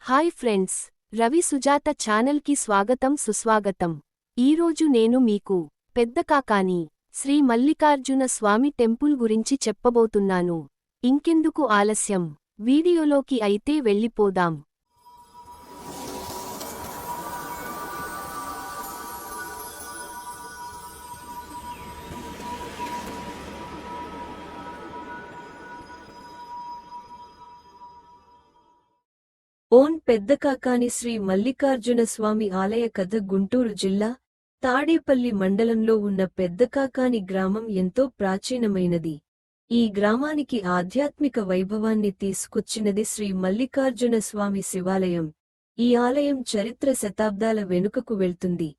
Hi friends, Ravi Sujatha ఛానల్కి స్వాగతం సుస్వాగతం. ఈరోజు నేను మీకు పెద్దకాకాని శ్రీ మల్లికార్జున స్వామి టెంపుల్ గురించి చెప్పబోతున్నాను. ఇంకెందుకు ఆలస్యం, వీడియోలోకి అయితే వెళ్ళిపోదాం. ఓన్ పెద్దకాకాని శ్రీ మల్లికార్జున స్వామి ఆలయ కథ గుంటూరు జిల్లా తాడేపల్లి మండలంలో ఉన్న పెద్దకాకాని గ్రామం ఎంతో ప్రాచీనమైనది. ఈ గ్రామానికి ఆధ్యాత్మిక వైభవాన్ని తీసుకొచ్చినది శ్రీ మల్లికార్జున స్వామి శివాలయం. ఈ ఆలయం చరిత్ర శతాబ్దాల వెనుకకు వెళ్తుంది.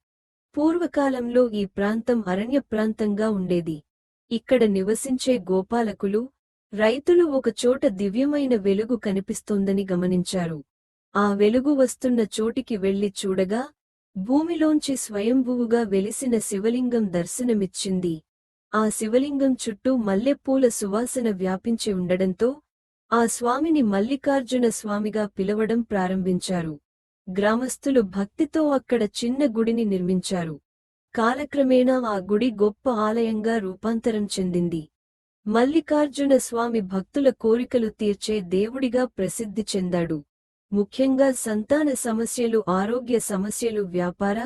పూర్వకాలంలో ఈ ప్రాంతం అరణ్య ప్రాంతంగా ఉండేది. ఇక్కడ నివసించే గోపాలకులు, రైతులు ఒకచోట దివ్యమైన వెలుగు కనిపిస్తోందని గమనించారు. ఆ వెలుగు వస్తున్న చోటికి వెళ్లి చూడగా భూమిలోంచి స్వయంభువుగా వెలిసిన శివలింగం దర్శనమిచ్చింది. ఆ శివలింగం చుట్టూ మల్లెపూల సువాసన వ్యాపించి ఉండడంతో ఆ స్వామిని మల్లికార్జున స్వామిగా పిలవడం ప్రారంభించారు. గ్రామస్థులు భక్తితో అక్కడ చిన్న గుడిని నిర్మించారు. కాలక్రమేణా ఆ గుడి గొప్ప ఆలయంగా రూపాంతరం చెందింది. మల్లికార్జున స్వామి భక్తుల కోరికలు తీర్చే దేవుడిగా ప్రసిద్ధి చెందాడు. ముఖ్యంగా సంతాన సమస్యలు, ఆరోగ్య సమస్యలు, వ్యాపార,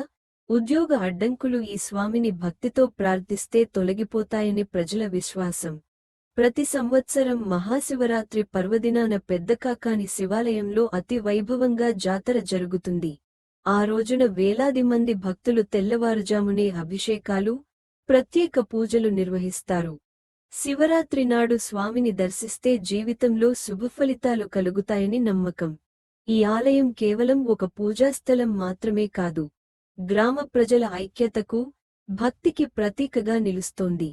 ఉద్యోగ అడ్డంకులు ఈ స్వామిని భక్తితో ప్రార్థిస్తే తొలగిపోతాయని ప్రజల విశ్వాసం. ప్రతి సంవత్సరం మహాశివరాత్రి పర్వదినాన పెద్దకాకాని శివాలయంలో అతి వైభవంగా జాతర జరుగుతుంది. ఆ రోజున వేలాది మంది భక్తులు తెల్లవారుజామునే అభిషేకాలు, ప్రత్యేక పూజలు నిర్వహిస్తారు. శివరాత్రి నాడు స్వామిని దర్శిస్తే జీవితంలో శుభఫలితాలు కలుగుతాయని నమ్మకం. ఈ ఆలయం కేవలం ఒక పూజాస్థలం మాత్రమే కాదు, గ్రామ ప్రజల ఐక్యతకు, భక్తికి ప్రతీకగా నిలుస్తోంది.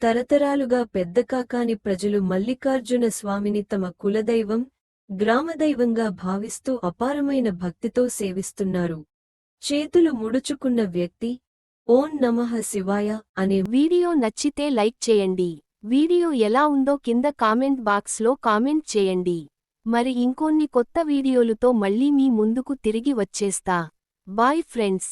తరతరాలుగా పెద్దకాకాని ప్రజలు మల్లికార్జున స్వామిని తమ కులదైవం, గ్రామదైవంగా భావిస్తూ అపారమైన భక్తితో సేవిస్తున్నారు. చేతులు ముడుచుకున్న వ్యక్తి ఓం నమః శివాయ అనే వీడియో నచ్చితే లైక్ చేయండి. వీడియో ఎలా ఉందో కింద కామెంట్ బాక్స్లో కామెంట్ చేయండి. మరి ఇంకొన్ని కొత్త వీడియోలుతో మళ్ళీ మీ ముందుకు తిరిగి వచ్చేస్తా. Bye friends.